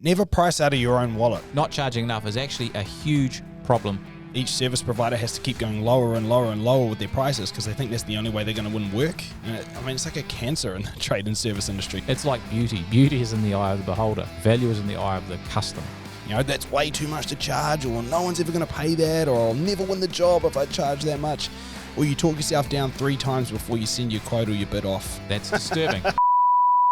Never price out of your own wallet. Not charging enough is actually a huge problem. Each service provider has to keep going lower and lower and lower with their prices because they think that's the only way they're going to win work. And it's like a cancer in the trade and service industry. It's like beauty. Beauty is in the eye of the beholder. Value is in the eye of the customer. That's way too much to charge, or no one's ever going to pay that, or I'll never win the job if I charge that much. Or you talk yourself down 3 times before you send your quote or your bid off. That's disturbing.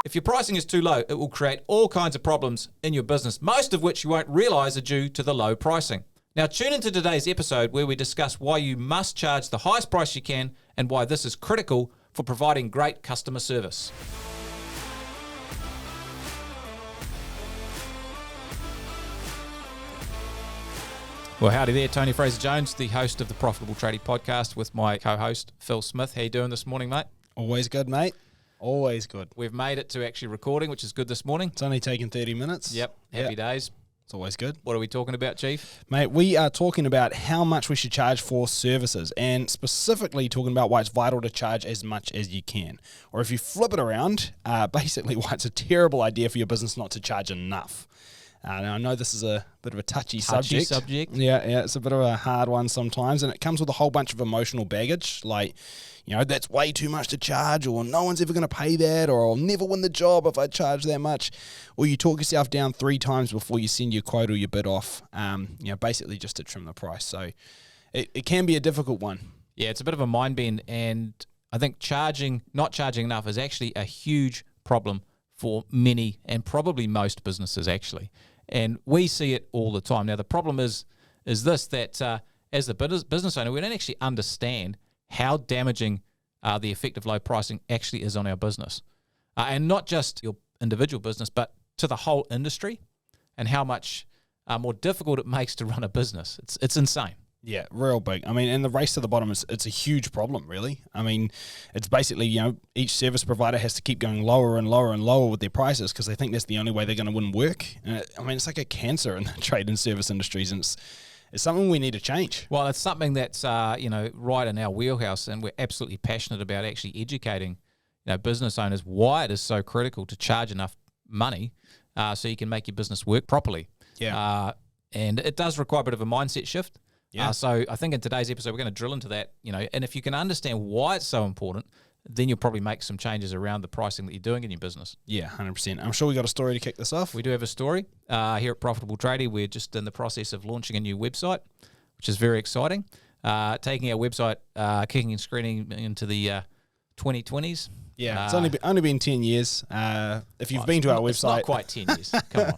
If your pricing is too low, it will create all kinds of problems in your business, most of which you won't realize are due to the low pricing. Now, tune into today's episode where we discuss why you must charge the highest price you can and why this is critical for providing great customer service. Well, howdy there, Tony Fraser-Jones, the host of the Profitable Tradie podcast with my co-host, Phil Smith. How you doing this morning, mate? Always good, mate. Always good. We've made it to actually recording, which is good this morning. It's only taken 30 minutes. Yep, happy days. It's always good. What are we talking about, Chief? Mate, we are talking about how much we should charge for services, and specifically talking about why it's vital to charge as much as you can. Or if you flip it around, basically why it's a terrible idea for your business not to charge enough. Now, I know this is a bit of a touchy subject. Yeah, it's a bit of a hard one sometimes, and it comes with a whole bunch of emotional baggage, like, that's way too much to charge, or no one's ever going to pay that, or I'll never win the job if I charge that much. Or you talk yourself down 3 times before you send your quote or your bid off, basically just to trim the price. So it can be a difficult one. Yeah, it's a bit of a mind bend, and I think not charging enough is actually a huge problem for many and probably most businesses, actually. And we see it all the time. Now, the problem is this, that as the business owner, we don't actually understand how damaging the effect of low pricing actually is on our business. And not just your individual business, but to the whole industry, and how much more difficult it makes to run a business. It's insane. Yeah, real big. And the race to the bottom it's a huge problem, really. It's basically, each service provider has to keep going lower and lower and lower with their prices because they think that's the only way they're going to win work. And it's like a cancer in the trade and service industries, and it's something we need to change. Well, it's something that's, right in our wheelhouse, and we're absolutely passionate about actually educating, business owners why it is so critical to charge enough money so you can make your business work properly. Yeah. And it does require a bit of a mindset shift. Yeah. So I think in today's episode, we're going to drill into that, and if you can understand why it's so important, then you'll probably make some changes around the pricing that you're doing in your business. Yeah, 100%. I'm sure we got a story to kick this off. We do have a story. Here at Profitable Tradie, we're just in the process of launching a new website, which is very exciting. Taking our website, kicking and screening into the 2020s. Yeah, it's only been 10 years. If you've been to our website... It's not quite 10 years. Come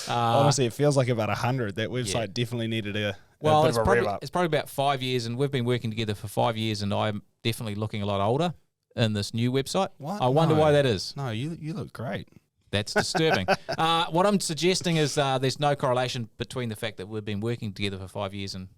on. Honestly, it feels like about 100. That website definitely needed a bit of a rev up. It's probably about 5 years, and we've been working together for 5 years, and I'm definitely looking a lot older in this new website. What? I wonder why that is. No, you look great. That's disturbing. What I'm suggesting is there's no correlation between the fact that we've been working together for 5 years and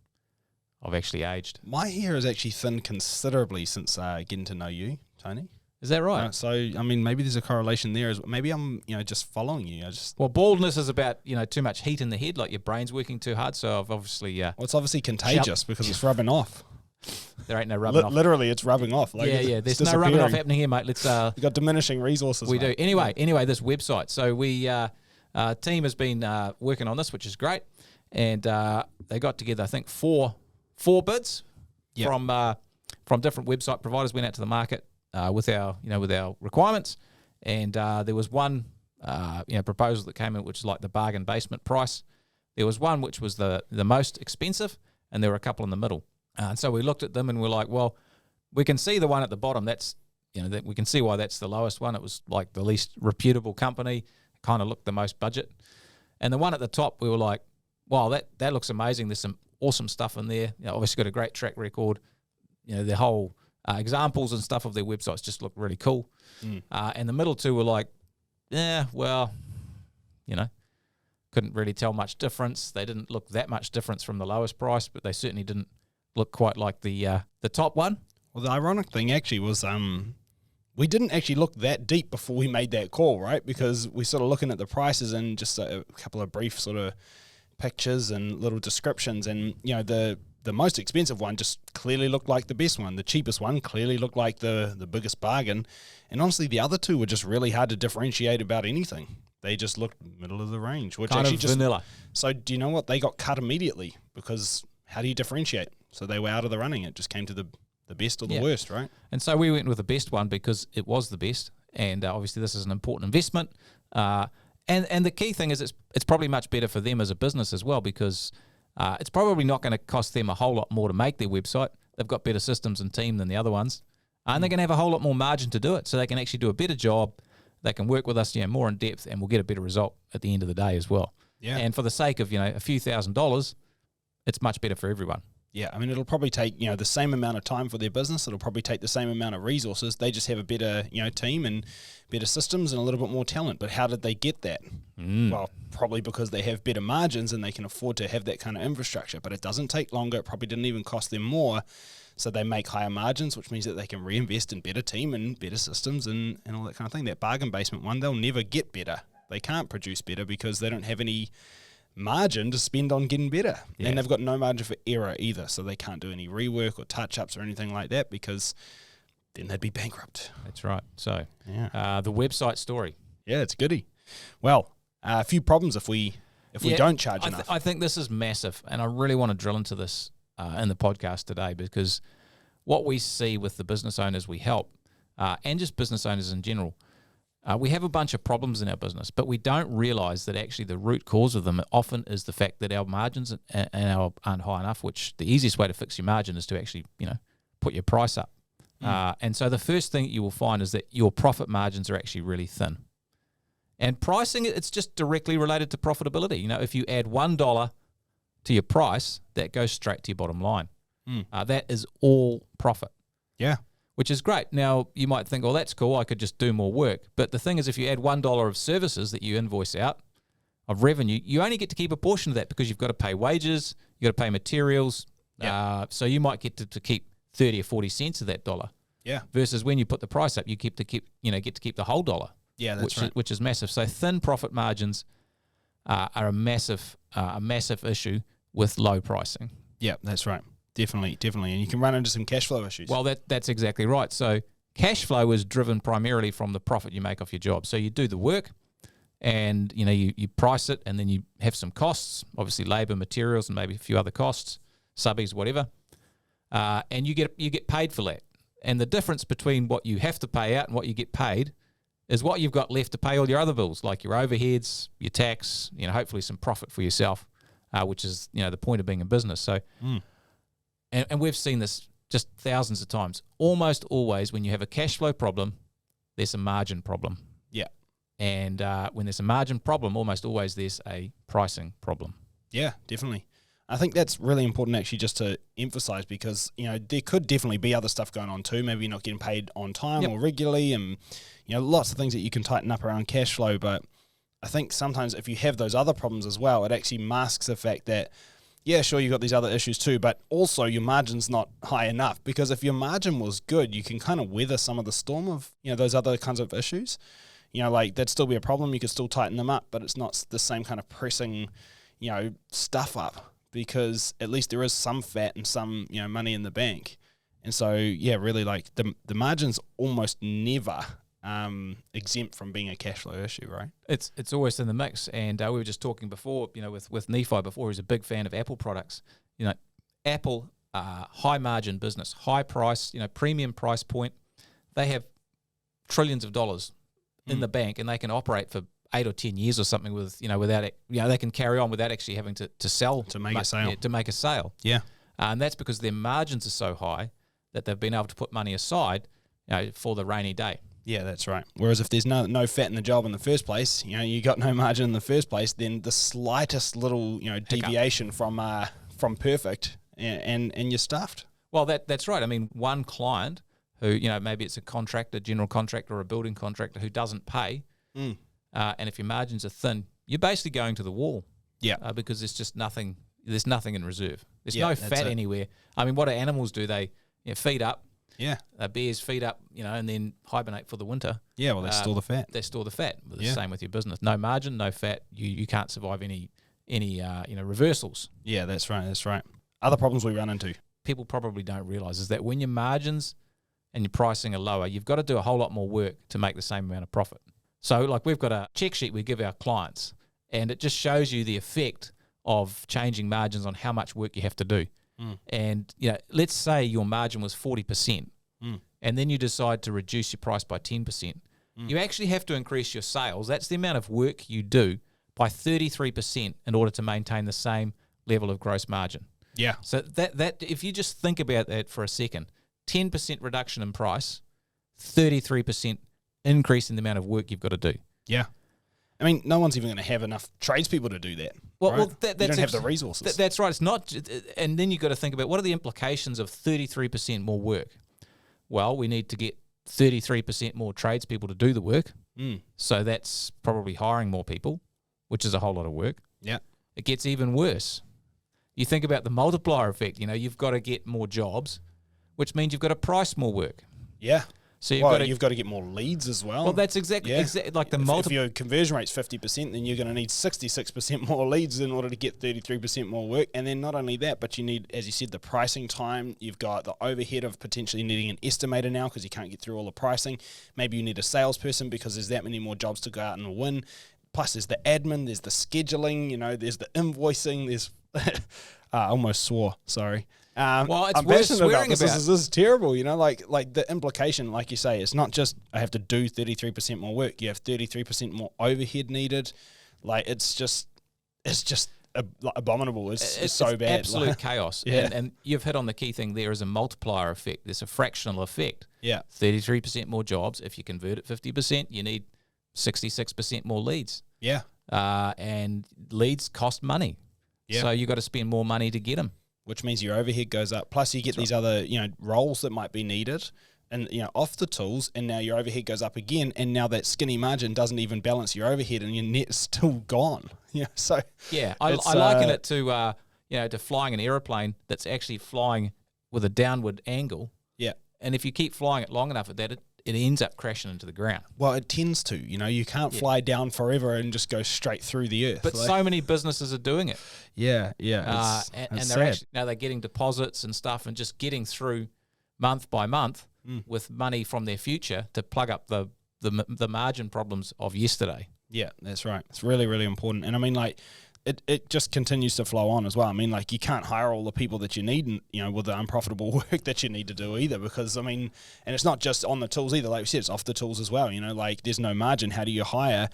I've actually aged. My hair has actually thinned considerably since getting to know you, Tony. Is that right? So, maybe there's a correlation there. Maybe I'm, just following you. Well, baldness is about, too much heat in the head, like your brain's working too hard. So I've obviously... well, it's obviously contagious because it's rubbing off. There ain't no rubbing off. Literally, it's rubbing off. There's no rubbing off happening here, mate. We've got diminishing resources. We do. Anyway, this website. So team has been working on this, which is great. And they got together, I think, four bids from different website providers, went out to the market with our requirements. And there was one proposal that came in, which is like the bargain basement price. There was one which was the most expensive, and there were a couple in the middle. And so we looked at them and we're like, well, we can see the one at the bottom. That's, that we can see why that's the lowest one. It was like the least reputable company, kind of looked the most budget. And the one at the top, we were like, wow, that looks amazing. There's some awesome stuff in there. Obviously got a great track record. The whole examples and stuff of their websites just look really cool. And the middle two were like, couldn't really tell much difference. They didn't look that much difference from the lowest price, but they certainly didn't look quite like the top one. Well, the ironic thing actually was we didn't actually look that deep before we made that call, right? Because we sort of looking at the prices and just a couple of brief sort of pictures and little descriptions, and the most expensive one just clearly looked like the best one. The cheapest one clearly looked like the biggest bargain, and honestly, the other two were just really hard to differentiate about anything. They just looked middle of the range, which Kind actually of just vanilla. So do you know what? They got cut immediately because how do you differentiate? So they were out of the running. It just came to the best or the worst, right? And so we went with the best one because it was the best. And obviously this is an important investment. And the key thing is it's probably much better for them as a business as well, because it's probably not going to cost them a whole lot more to make their website. They've got better systems and team than the other ones. And they're going to have a whole lot more margin to do it. So they can actually do a better job. They can work with us, more in depth, and we'll get a better result at the end of the day as well. Yeah. And for the sake of, a few $1,000s, it's much better for everyone. Yeah, I mean, it'll probably take, the same amount of time for their business. It'll probably take the same amount of resources. They just have a better, team and better systems and a little bit more talent. But how did they get that? Well, probably because they have better margins and they can afford to have that kind of infrastructure. But it doesn't take longer. It probably didn't even cost them more. So they make higher margins, which means that they can reinvest in better team and better systems and all that kind of thing. That bargain basement one, they'll never get better. They can't produce better because they don't have any margin to spend on getting better. Yeah. And they've got no margin for error either. So they can't do any rework or touch-ups or anything like that because then they'd be bankrupt. That's right. So the website story. Yeah, it's goody. Well, a few problems if we don't charge enough. I think this is massive, and I really want to drill into this in the podcast today, because what we see with the business owners we help, and just business owners in general, we have a bunch of problems in our business, but we don't realize that actually the root cause of them often is the fact that our margins aren't high enough, which the easiest way to fix your margin is to actually, put your price up. And so the first thing you will find is that your profit margins are actually really thin. And pricing, it's just directly related to profitability. If you add $1 to your price, that goes straight to your bottom line. That is all profit. Yeah. Which is great. Now, you might think, well, that's cool, I could just do more work. But the thing is, if you add $1 of services that you invoice out, of revenue, you only get to keep a portion of that because you've got to pay wages, you've got to pay materials. Yep. So you might get to keep 30 or 40 cents of that dollar. Yeah. Versus when you put the price up, you get to keep the whole dollar. Yeah, that's right. Which is massive. So thin profit margins are a massive issue with low pricing. Yeah, that's right. Definitely. And you can run into some cash flow issues. Well, that's exactly right. So cash flow is driven primarily from the profit you make off your job. So you do the work and, you price it, and then you have some costs, obviously labor, materials, and maybe a few other costs, subbies, whatever. And you get paid for that. And the difference between what you have to pay out and what you get paid is what you've got left to pay all your other bills, like your overheads, your tax, hopefully some profit for yourself, which is, the point of being a business. So, and we've seen this just thousands of times. Almost always when you have a cash flow problem, there's a margin problem. Yeah. And when there's a margin problem, almost always there's a pricing problem. Yeah, definitely. I think that's really important actually just to emphasize, because, there could definitely be other stuff going on too. Maybe you're not getting paid on time or regularly, and, lots of things that you can tighten up around cash flow. But I think sometimes if you have those other problems as well, it actually masks the fact that, yeah, sure, you've got these other issues too, but also your margin's not high enough. Because if your margin was good, you can kind of weather some of the storm of, those other kinds of issues. That'd still be a problem. You could still tighten them up, but it's not the same kind of pressing, stuff up, because at least there is some fat and some, money in the bank. And so, yeah, really the margin's almost never exempt from being a cash flow issue, right? It's always in the mix. And we were just talking before, with Nephi before, he's a big fan of Apple products. Apple, high margin business, high price, premium price point. They have trillions of dollars in the bank, and they can operate for 8 or 10 years or something with, without it, they can carry on without actually having to sell. To make a sale. Yeah, to make a sale. Yeah. And that's because their margins are so high that they've been able to put money aside, for the rainy day. Yeah, that's right. Whereas if there's no fat in the job in the first place, you got no margin in the first place, then the slightest little, deviation from perfect and you're stuffed. Well, that's right. I mean, one client who, maybe it's a contractor, general contractor, or a building contractor who doesn't pay, and if your margins are thin, you're basically going to the wall. Yeah. Because there's just nothing. There's nothing in reserve. There's no that's fat it. anywhere. I mean, what do animals do? They feed up. Yeah. Bears feed up, and then hibernate for the winter. Yeah, well, they store the fat. They store the fat. The same with your business. No margin, no fat. You can't survive any reversals. Yeah, that's right. Other problems we run into. People probably don't realize is that when your margins and your pricing are lower, you've got to do a whole lot more work to make the same amount of profit. So like we've got a check sheet we give our clients, and it just shows you the effect of changing margins on how much work you have to do. And let's say your margin was 40%, and then you decide to reduce your price by 10%. You actually have to increase your sales. That's the amount of work you do by 33% in order to maintain the same level of gross margin. Yeah. So that if you just think about that for a second, 10% reduction in price, 33% increase in the amount of work you've got to do. Yeah. I mean, no one's even going to have enough tradespeople to do that. Well, they don't have the resources. That's right. It's not, and then you've got to think about what are the implications of 33% more work. Well, we need to get 33% more tradespeople to do the work. So that's probably hiring more people, which is a whole lot of work. Yeah. It gets even worse. You think about the multiplier effect. You've got to get more jobs, which means you've got to price more work. Yeah. So you've got to get more leads as well. Well, that's exactly like the if your conversion rate's 50%, then you're going to need 66% more leads in order to get 33% more work. And then not only that, but you need, as you said, the pricing time. You've got the overhead of potentially needing an estimator now because you can't get through all the pricing. Maybe you need a salesperson because there's that many more jobs to go out and win. Plus, there's the admin, there's the scheduling, there's the invoicing, there's I almost swore, sorry. Well, it's I'm worth passionate swearing about this. about. This is terrible, like the implication, like you say, it's not just I have to do 33% more work. You have 33% more overhead needed. Like it's just abominable. It's so bad. Absolute chaos. Yeah. And you've hit on the key thing there is a multiplier effect. There's a fractional effect. Yeah. 33% more jobs. If you convert it 50%, you need 66% more leads. Yeah. And leads cost money. Yeah. So you got to spend more money to get them. Which means your overhead goes up. Plus you get these other, roles that might be needed and, off the tools, and now your overhead goes up again, and now that skinny margin doesn't even balance your overhead and your net's still gone. So yeah, I liken it to flying an aeroplane that's actually flying with a downward angle. Yeah. And if you keep flying it long enough at that, it ends up crashing into the ground. Well, it tends to. You can't fly down forever and just go straight through the earth. But so many businesses are doing it. Yeah. And they're actually now they're getting deposits and stuff and just getting through month by month with money from their future to plug up the margin problems of yesterday. Yeah, that's right. It's really, really important. And I mean, it just continues to flow on as well. I mean, you can't hire all the people that you need, with the unprofitable work that you need to do either, because, and it's not just on the tools either. Like we said, it's off the tools as well. There's no margin. How do you hire?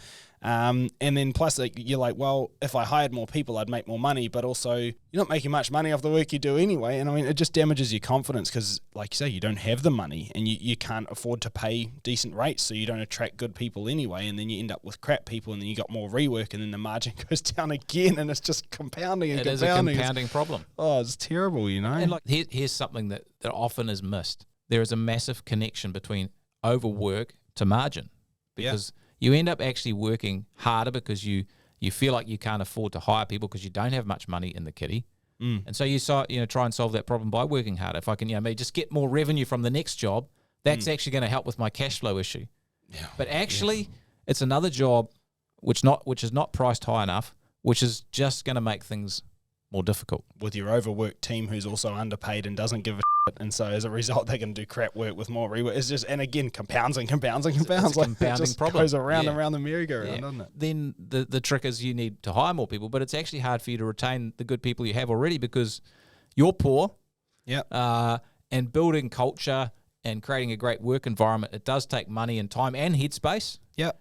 And then plus, you're like, well, if I hired more people, I'd make more money, but also you're not making much money off the work you do anyway. And it just damages your confidence because, like you say, you don't have the money and you can't afford to pay decent rates, so you don't attract good people anyway. And then you end up with crap people, and then you got more rework, and then the margin goes down again, and it's just compounding and compounding. compounding. It is a compounding problem. Oh, it's terrible, And here's something that often is missed. There is a massive connection between overwork to margin, because you end up actually working harder because you feel like you can't afford to hire people because you don't have much money in the kitty. And so you try and solve that problem by working harder. If I can maybe just get more revenue from the next job, that's actually going to help with my cash flow issue. Yeah. But actually, it's another job which is not priced high enough, which is just going to make things more difficult. With your overworked team who's also underpaid and doesn't give a shit, and so as a result they can do crap work with more rework. It's just, and again, compounds and compounds and compounds. It's a compounding it just problem. Goes around and around the merry-go-round, doesn't it? Then the trick is you need to hire more people, but it's actually hard for you to retain the good people you have already because you're poor. Yeah. And building culture and creating a great work environment, it does take money and time and headspace. Yeah.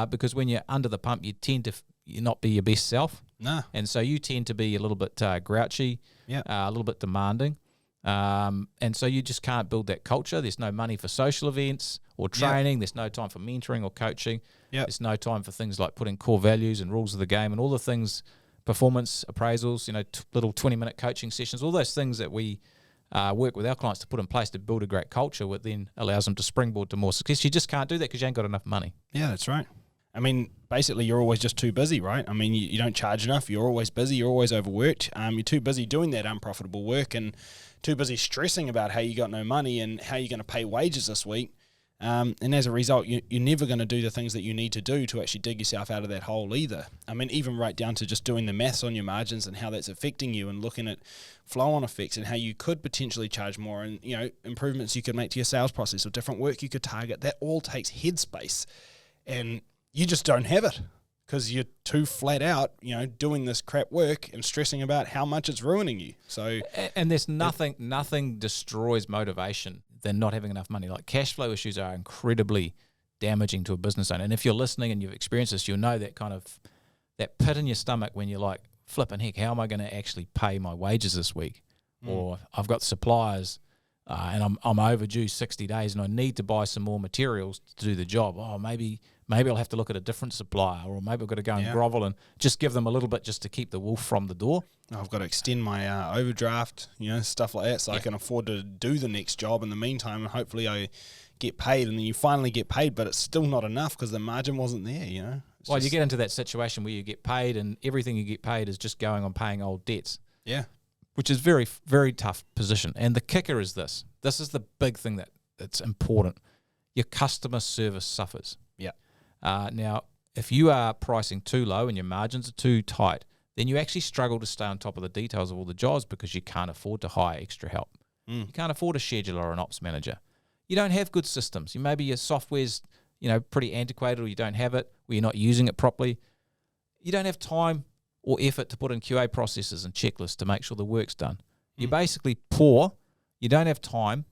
Because when you're under the pump, you tend to not be your best self. No. And so you tend to be a little bit grouchy, a little bit demanding. And so you just can't build that culture. There's no money for social events or training. There's no time for mentoring or coaching. There's no time for things like putting core values and rules of the game and all the things, performance appraisals, little 20-minute coaching sessions, all those things that we work with our clients to put in place to build a great culture, what then allows them to springboard to more success. You just can't do that because you ain't got enough money. Yeah, that's right. Basically, you're always just too busy, right? You don't charge enough. You're always busy. You're always overworked. You're too busy doing that unprofitable work and too busy stressing about how you got no money and how you're going to pay wages this week. And as a result, you're never going to do the things that you need to do to actually dig yourself out of that hole either. Even right down to just doing the maths on your margins and how that's affecting you and looking at flow-on effects and how you could potentially charge more and, improvements you could make to your sales process or different work you could target. That all takes headspace. And you just don't have it because you're too flat out, doing this crap work and stressing about how much it's ruining you. So, and there's nothing destroys motivation than not having enough money. Like cash flow issues are incredibly damaging to a business owner. And if you're listening and you've experienced this, you'll know that pit in your stomach when you're like, flipping heck, how am I going to actually pay my wages this week? Or I've got suppliers and I'm overdue 60 days and I need to buy some more materials to do the job. Oh, maybe I'll have to look at a different supplier, or maybe I've got to go and grovel and just give them a little bit just to keep the wolf from the door. I've got to extend my overdraft, stuff like that, so I can afford to do the next job in the meantime, and hopefully I get paid, and then you finally get paid, but it's still not enough because the margin wasn't there, Well, you get into that situation where you get paid and everything you get paid is just going on paying old debts. Yeah. Which is very, very tough position. And the kicker is this. This is the big thing that's important. Your customer service suffers. Yeah. Now, if you are pricing too low and your margins are too tight, then you actually struggle to stay on top of the details of all the jobs because you can't afford to hire extra help. You can't afford a scheduler or an ops manager. You don't have good systems. Maybe your software's pretty antiquated, or you don't have it, or you're not using it properly. You don't have time or effort to put in QA processes and checklists to make sure the work's done. You're basically poor, you don't have time,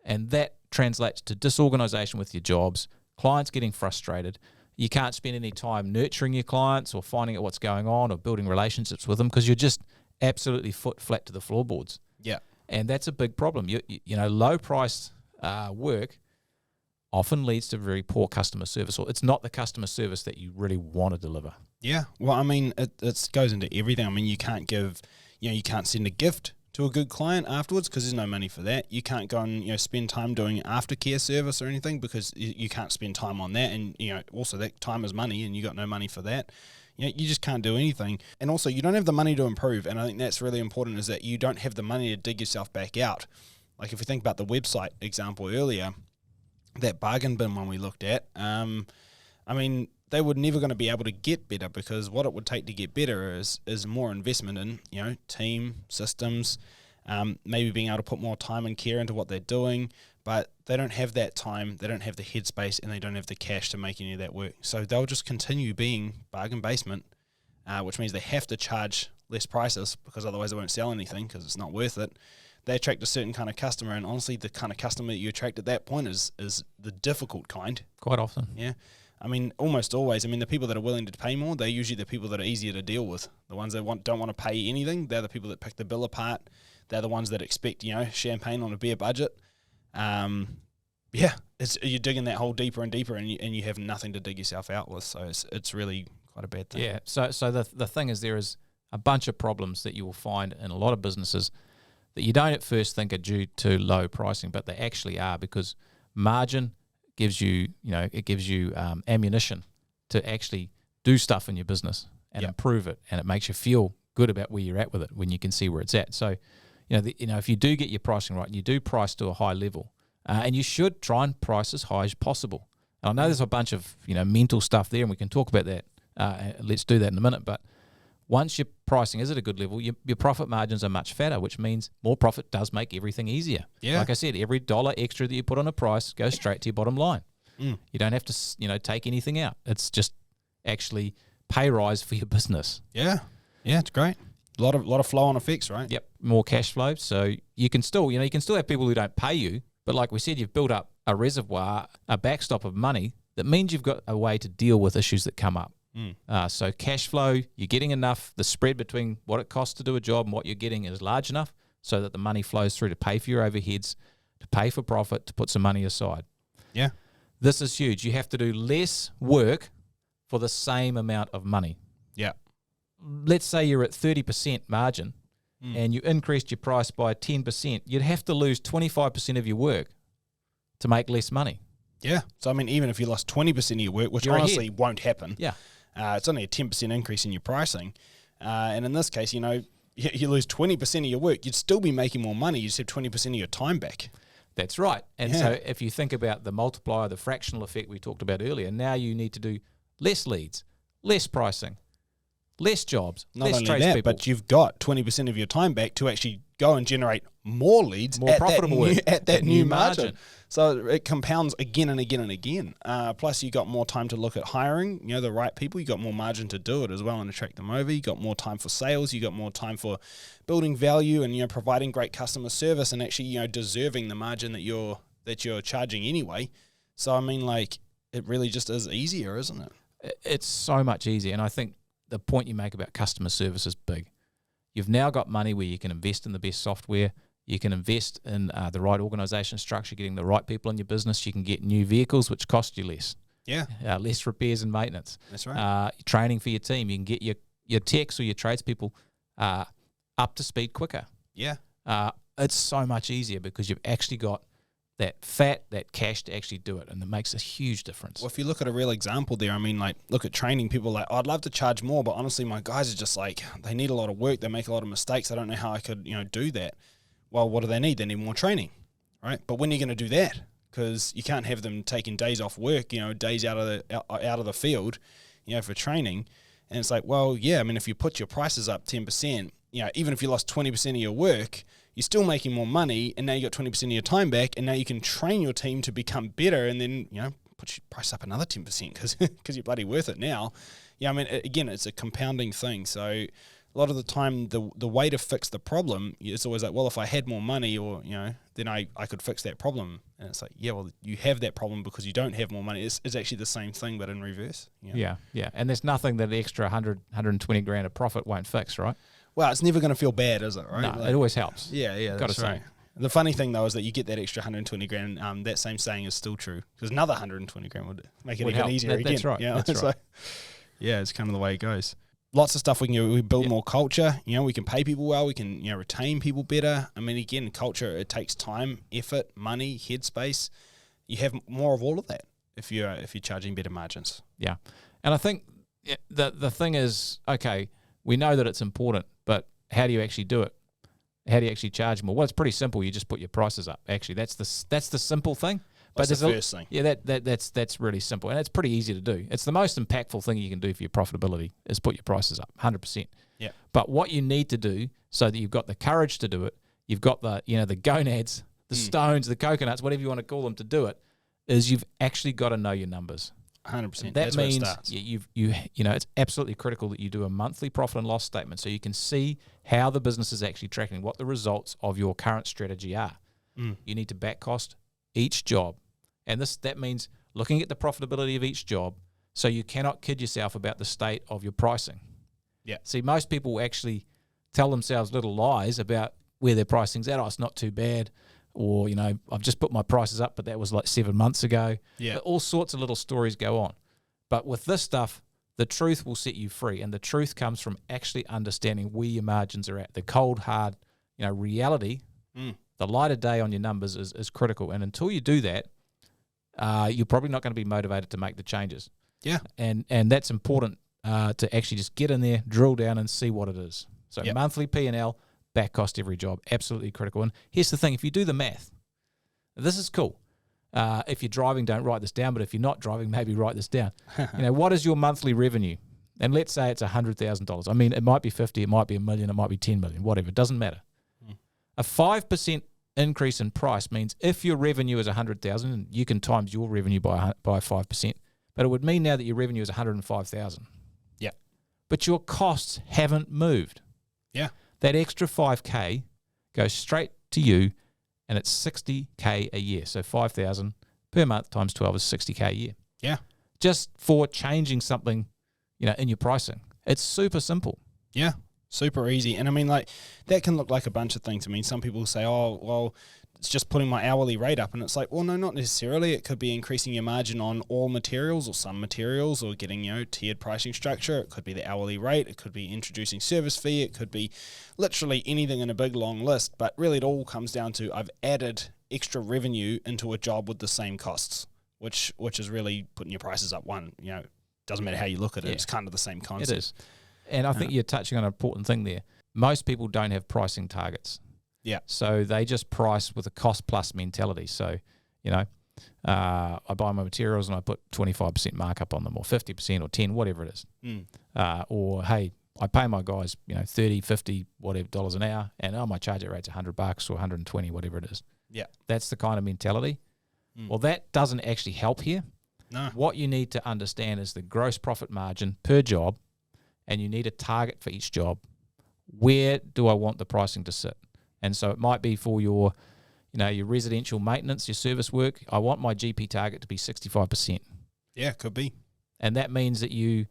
and that translates to disorganization with your jobs, clients getting frustrated. You can't spend any time nurturing your clients or finding out what's going on or building relationships with them because you're just absolutely foot flat to the floorboards. Yeah. And that's a big problem. Low-priced work often leads to very poor customer service, or it's not the customer service that you really want to deliver. Yeah, well, it goes into everything. You can't you can't send a gift to a good client afterwards because there's no money for that. You can't go and spend time doing aftercare service or anything because you can't spend time on that, and also that time is money, and you got no money for that. You just can't do anything, and also you don't have the money to improve. And I think that's really important, is that you don't have the money to dig yourself back out. Like if you think about the website example earlier, that bargain bin one we looked at, they were never going to be able to get better because what it would take to get better is more investment in, team, systems, maybe being able to put more time and care into what they're doing, but they don't have that time, they don't have the headspace, and they don't have the cash to make any of that work. So they'll just continue being bargain basement, which means they have to charge less prices because otherwise they won't sell anything because it's not worth it. They attract a certain kind of customer, and honestly, the kind of customer that you attract at that point is the difficult kind. Quite often. Yeah. Almost always. The people that are willing to pay more, they're usually the people that are easier to deal with. The ones that don't want to pay anything, they're the people that pick the bill apart. They're the ones that expect, champagne on a beer budget. You're digging that hole deeper and deeper, and you have nothing to dig yourself out with. So it's really quite a bad thing. Yeah. So the thing is, there is a bunch of problems that you will find in a lot of businesses that you don't at first think are due to low pricing, but they actually are, because margin gives you, ammunition to actually do stuff in your business and improve it, and it makes you feel good about where you're at with it when you can see where it's at. So, if you do get your pricing right, you do price to a high level, and you should try and price as high as possible. And I know there's a bunch of mental stuff there, and we can talk about that. Let's do that in a minute, but once your pricing is at a good level, your profit margins are much fatter, which means more profit does make everything easier. Yeah. Like I said, every dollar extra that you put on a price goes straight to your bottom line. You don't have to, take anything out. It's just actually pay rise for your business. Yeah. Yeah, it's great. A lot of flow on effects, right? Yep. More cash flow. So you can still, have people who don't pay you, but like we said, you've built up a reservoir, a backstop of money that means you've got a way to deal with issues that come up. So cash flow, you're getting enough, the spread between what it costs to do a job and what you're getting is large enough so that the money flows through to pay for your overheads, to pay for profit, to put some money aside. Yeah. This is huge. You have to do less work for the same amount of money. Yeah. Let's say you're at 30% margin and you increased your price by 10%, you'd have to lose 25% of your work to make less money. Yeah. So, even if you lost 20% of your work, which honestly won't happen. Yeah. It's only a 10% increase in your pricing. And in this case, you lose 20% of your work, you'd still be making more money. You just have 20% of your time back. That's right. And so if you think about the multiplier, the fractional effect we talked about earlier, now you need to do less leads, less pricing less jobs, Not less only that, tradespeople. but you've got 20% of your time back to actually go and generate more leads More profitable at that new margin. margin. So it compounds again and again and again. Plus, you got more time to look at hiring, the right people. You got more margin to do it as well and attract them over. You got more time for sales. You got more time for building value and providing great customer service and actually deserving the margin that you're charging anyway. So I mean, like, it really just is easier, isn't it? It's so much easier, and I think the point you make about customer service is big. You've now got money where you can invest in the best software. You can invest in the right organisation structure, getting the right people in your business. You can get new vehicles, which cost you less. Yeah. Less repairs and maintenance. That's right. Training for your team. You can get your techs or your tradespeople up to speed quicker. Yeah. It's so much easier because you've actually got that cash to actually do it, and it makes a huge difference. Well, if you look at a real example there, I mean, like, look at training. People are like, oh, I'd love to charge more, but honestly, my guys are just like, they need a lot of work. They make a lot of mistakes. I don't know how I could, do that. Well, what do they need? They need more training, right? But when are you going to do that? Because you can't have them taking days off work, days out of the field, for training. And it's like, well, yeah, I mean, if you put your prices up 10%, even if you lost 20% of your work, you're still making more money, and now you got 20% of your time back, and now you can train your team to become better, and then put your price up another 10% because you're bloody worth it now. Yeah, I mean, again, it's a compounding thing. So a lot of the time, the way to fix the problem, it's always like, well, if I had more money, or then I could fix that problem. And it's like, yeah, well, you have that problem because you don't have more money. It's actually the same thing, but in reverse. Yeah. And there's nothing that the extra 120 grand of profit won't fix, right? Well, it's never going to feel bad, is it? Right? No, it always helps. Yeah, that's right. The funny thing, though, is that you get that extra 120 grand. That same saying is still true, because another 120 grand would make it even easier again. That's right. That's right. Yeah, it's kind of the way it goes. Lots of stuff we can do. We build more culture. We can pay people well. We can retain people better. I mean, again, culture, it takes time, effort, money, headspace. You have more of all of that if you're charging better margins. Yeah, and I think the thing is, okay, we know that it's important, but how do you actually do it? How do you actually charge more? Well, it's pretty simple. You just put your prices up. Actually, that's the simple thing. But that's the first thing. Yeah, that's really simple, and it's pretty easy to do. It's the most impactful thing you can do for your profitability is put your prices up, 100%. Yeah. But what you need to do so that you've got the courage to do it, you've got the the gonads, the stones, the coconuts, whatever you want to call them to do it, is you've actually got to know your numbers. 100%. That means it's absolutely critical that you do a monthly profit and loss statement so you can see how the business is actually tracking, what the results of your current strategy are. You need to back cost each job, and that means looking at the profitability of each job, so you cannot kid yourself about the state of your pricing. Yeah. See, most people actually tell themselves little lies about where their pricing's at. Oh, it's not too bad. Or, I've just put my prices up, but that was like 7 months ago. Yeah. All sorts of little stories go on. But with this stuff, the truth will set you free. And the truth comes from actually understanding where your margins are at. The cold, hard, reality, the light of day on your numbers is critical. And until you do that, you're probably not going to be motivated to make the changes. Yeah. And that's important to actually just get in there, drill down, and see what it is. So monthly P&L, back cost every job, absolutely critical. And here's the thing, if you do the math, this is cool. If you're driving, don't write this down, but if you're not driving, maybe write this down. What is your monthly revenue? And let's say it's $100,000. I mean, it might be 50, it might be $1 million, it might be 10 million, whatever, it doesn't matter. A 5% increase in price means if your revenue is 100,000, you can times your revenue by 5%, but it would mean now that your revenue is 105,000. Yeah. But your costs haven't moved. Yeah. That extra 5K goes straight to you, and it's 60K a year. So 5,000 per month times 12 is 60K a year. Yeah. Just for changing something, in your pricing. It's super simple. Yeah. Super easy. And I mean, like, that can look like a bunch of things. I mean, some people say, oh, well, it's just putting my hourly rate up. And it's like, well, no, not necessarily. It could be increasing your margin on all materials or some materials, or getting, tiered pricing structure. It could be the hourly rate. It could be introducing service fee. It could be literally anything in a big, long list. But really, it all comes down to I've added extra revenue into a job with the same costs, which is really putting your prices up. Doesn't matter how you look at it. Yeah. It's kind of the same concept. It is. And I think you're touching on an important thing there. Most people don't have pricing targets. Yeah. So they just price with a cost plus mentality. So, I buy my materials and I put 25% markup on them, or 50% or 10, whatever it is. Or, hey, I pay my guys, 30, 50, whatever dollars an hour, and my charge rate rate's $100 or 120, whatever it is. Yeah. That's the kind of mentality. Well, that doesn't actually help here. No. What you need to understand is the gross profit margin per job, and you need a target for each job. Where do I want the pricing to sit? And so it might be for your residential maintenance, your service work. I want my GP target to be 65%. Yeah, could be. And that means that you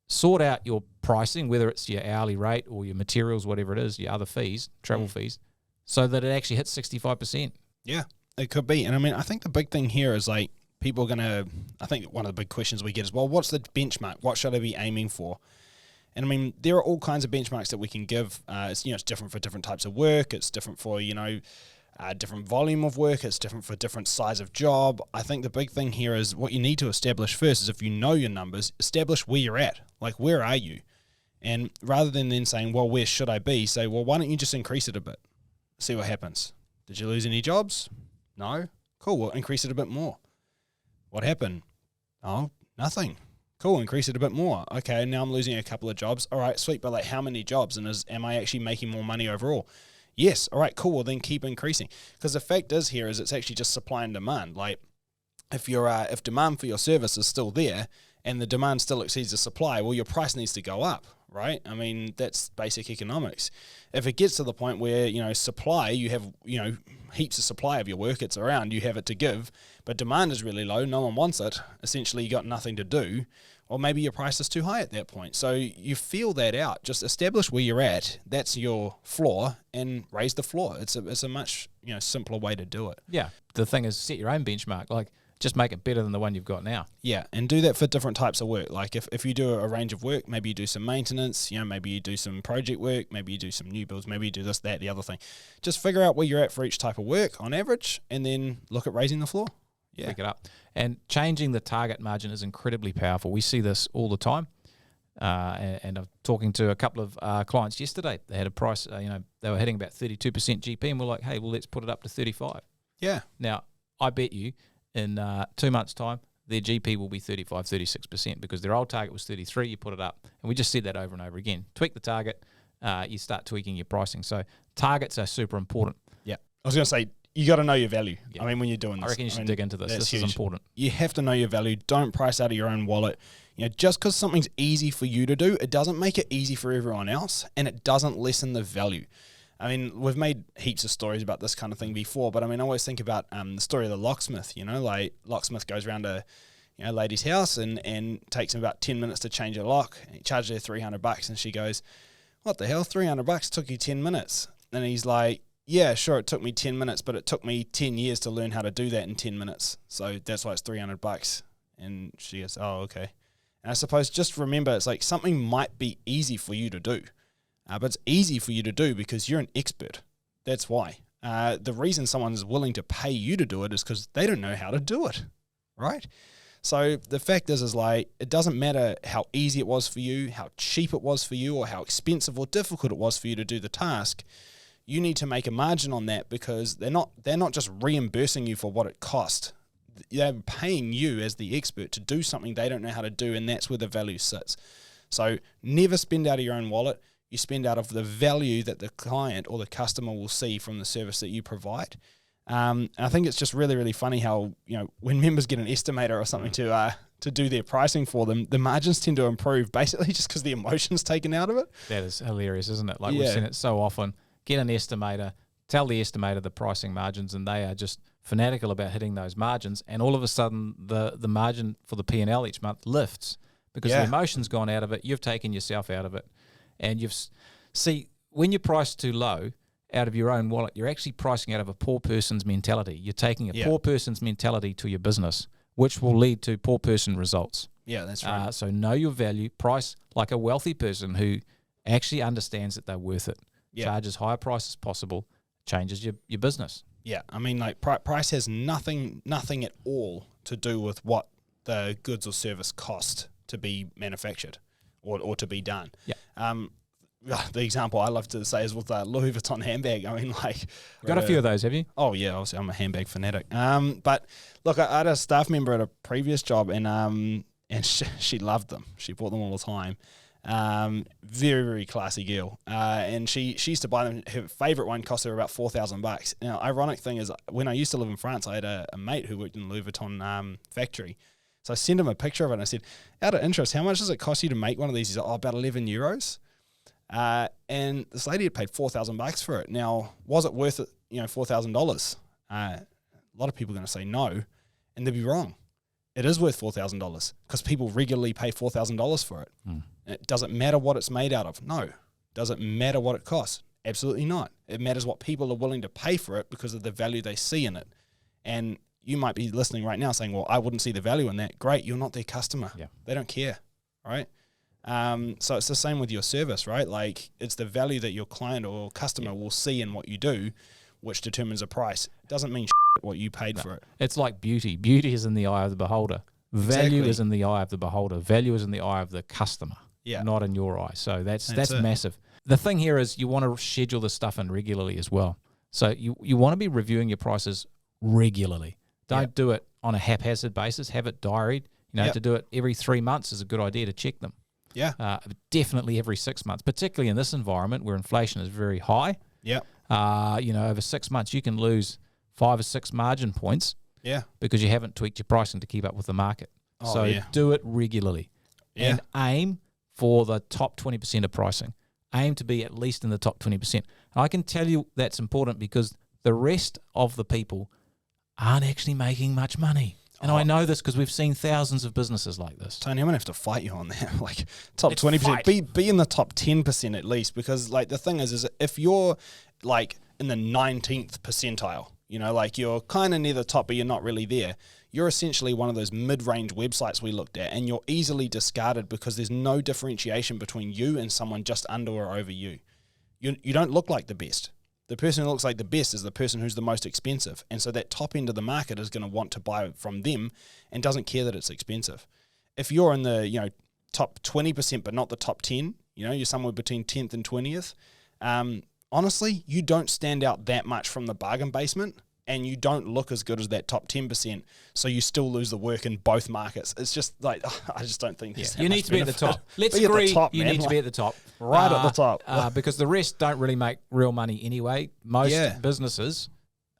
sort out your pricing, whether it's your hourly rate or your materials, whatever it is, your other fees, travel fees, so that it actually hits 65%. Yeah, it could be. And I mean, I think the big thing here is like people are going to, I think one of the big questions we get is, well, what's the benchmark? What should I be aiming for? And I mean, there are all kinds of benchmarks that we can give. It's different for different types of work. It's different for, different volume of work. It's different for different size of job. I think the big thing here is what you need to establish first is, if you know your numbers, establish where you're at. Like, where are you? And rather than then saying, well, where should I be? Say, well, why don't you just increase it a bit? See what happens. Did you lose any jobs? No? Cool, we'll increase it a bit more. What happened? Oh, nothing. Cool, increase it a bit more. Okay, now I'm losing a couple of jobs. All right, sweet, but like how many jobs? And am I actually making more money overall? Yes. All right, cool. Well, then keep increasing. Because the fact is here is it's actually just supply and demand. Like if demand for your service is still there and the demand still exceeds the supply, well, your price needs to go up, right? I mean, that's basic economics. If it gets to the point where, supply, you have, heaps of supply of your work, it's around, you have it to give, but demand is really low, no one wants it, essentially you got nothing to do, or maybe your price is too high at that point. So you feel that out. Just establish where you're at. That's your floor, and raise the floor. It's a much simpler way to do it. Yeah. The thing is, set your own benchmark. Like, just make it better than the one you've got now. Yeah, and do that for different types of work. Like if you do a range of work, maybe you do some maintenance, maybe you do some project work, maybe you do some new builds, maybe you do this, that, the other thing. Just figure out where you're at for each type of work on average, and then look at raising the floor. Yeah. Pick it up. And changing the target margin is incredibly powerful. We see this all the time. And I'm talking to a couple of clients yesterday. They had a price, they were hitting about 32% GP, and we're like, hey, well, let's put it up to 35. Yeah. Now, I bet you in 2 months' time, their GP will be 35, 36% because their old target was 33. You put it up. And we just said that over and over again. Tweak the target. You start tweaking your pricing. So targets are super important. Yeah. I was going to say, you got to know your value. Yeah. I mean, when you're doing this. I reckon you should dig into this. This huge. is important. You have to know your value. Don't price out of your own wallet. Just because something's easy for you to do, it doesn't make it easy for everyone else, and it doesn't lessen the value. I mean, we've made heaps of stories about this kind of thing before, but I mean, I always think about the story of the locksmith. Like locksmith goes around to a lady's house and takes him about 10 minutes to change a lock. And he charges her $300, and she goes, "What the hell? $300 took you 10 minutes?" And he's like, "Yeah, sure, it took me 10 minutes, but it took me 10 years to learn how to do that in 10 minutes. So that's why it's $300. And she goes, "Oh, okay." And I suppose just remember, it's like something might be easy for you to do, but it's easy for you to do because you're an expert. That's why. The reason someone's willing to pay you to do it is because they don't know how to do it, right? So the fact is like, it doesn't matter how easy it was for you, how cheap it was for you, or how expensive or difficult it was for you to do the task. You need to make a margin on that because they're not just reimbursing you for what it cost. They're paying you as the expert to do something they don't know how to do, and that's where the value sits. So never spend out of your own wallet. You spend out of the value that the client or the customer will see from the service that you provide. And I think it's just really, really funny how, when members get an estimator or something to do their pricing for them, the margins tend to improve basically just because the emotion's taken out of it. That is hilarious, isn't it? Like, we've seen it so often. Get an estimator, tell the estimator the pricing margins, and they are just fanatical about hitting those margins. And all of a sudden, the margin for the P&L each month lifts because the emotion's gone out of it. You've taken yourself out of it. And when you price too low out of your own wallet, you're actually pricing out of a poor person's mentality. You're taking a poor person's mentality to your business, which will lead to poor person results. Yeah, that's right. So know your value, price like a wealthy person who actually understands that they're worth it. Charge as high a price as possible, changes your business. Yeah, I mean, like price has nothing at all to do with what the goods or service cost to be manufactured or to be done. Yeah. The example I love to say is with the Louis Vuitton handbag. I mean, like... Got a few of those, have you? Oh, yeah, obviously I'm a handbag fanatic. But look, I had a staff member at a previous job, and she loved them. She bought them all the time. Very, very classy girl. And she used to buy them. Her favourite one cost her about $4,000. Now, ironic thing is, when I used to live in France, I had a mate who worked in the Louis Vuitton factory. So I sent him a picture of it and I said, out of interest, how much does it cost you to make one of these? He's like, about €11. And this lady had paid $4,000 for it. Now, was it worth it, $4,000? A lot of people are going to say no, and they'd be wrong. It is worth $4,000 because people regularly pay $4,000 for it. It doesn't matter what it's made out of. No. Does it matter what it costs? Absolutely not. It matters what people are willing to pay for it because of the value they see in it. And you might be listening right now saying, well, I wouldn't see the value in that. Great, you're not their customer. Yeah. They don't care, right? So it's the same with your service, right? Like, it's the value that your client or customer will see in what you do, which determines the price. Doesn't mean what you paid for it. It's like beauty. Beauty is in the eye of the beholder. Value is in the eye of the beholder. Value is in the eye of the customer, not in your eye. So that's massive. The thing here is you want to schedule this stuff in regularly as well. So you want to be reviewing your prices regularly. Don't do it on a haphazard basis. Have it diaried. To do it every 3 months is a good idea to check them. Yeah. Definitely every 6 months, particularly in this environment where inflation is very high. Yeah. Over 6 months you can lose 5 or 6 margin points. Yeah. Because you haven't tweaked your pricing to keep up with the market. Do it regularly. Yeah. And aim for the top 20% of pricing. Aim to be at least in the top 20%. And I can tell you that's important because the rest of the people aren't actually making much money. And I know this because we've seen thousands of businesses like this. Tony, I'm going to have to fight you on that. Like, top 20%. Be in the top 10% at least, because, like, the thing is if you're, like, in the 19th percentile, like, you're kind of near the top, but you're not really there, you're essentially one of those mid-range websites we looked at, and you're easily discarded because there's no differentiation between you and someone just under or over you. You don't look like the best. The person who looks like the best is the person who's the most expensive. And so that top end of the market is going to want to buy from them and doesn't care that it's expensive. If you're in the, top 20%, but not the top 10, you're somewhere between 10th and 20th. Honestly, you don't stand out that much from the bargain basement, and you don't look as good as that top 10%. So you still lose the work in both markets. It's just like, I just don't think there's that you much need to be at the benefit. top. Let's Be at the agree top, you man. need to be at the top. Right at the top. Because the rest don't really make real money anyway. Most businesses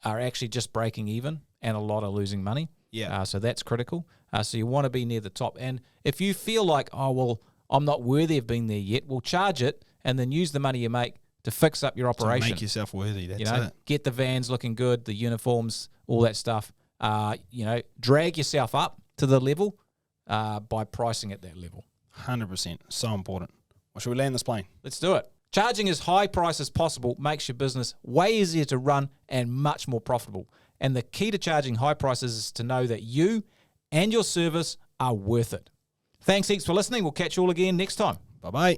are actually just breaking even, and a lot are losing money. Yeah. So that's critical. So you want to be near the top. And if you feel like, oh, well, I'm not worthy of being there yet, well, charge it and then use the money you make to fix up your operation. To make yourself worthy, that's it. Get the vans looking good, the uniforms, all that stuff. Drag yourself up to the level by pricing at that level. 100%. So important. Well, should we land this plane? Let's do it. Charging as high price as possible makes your business way easier to run and much more profitable. And the key to charging high prices is to know that you and your service are worth it. Thanks heaps for listening. We'll catch you all again next time. Bye-bye.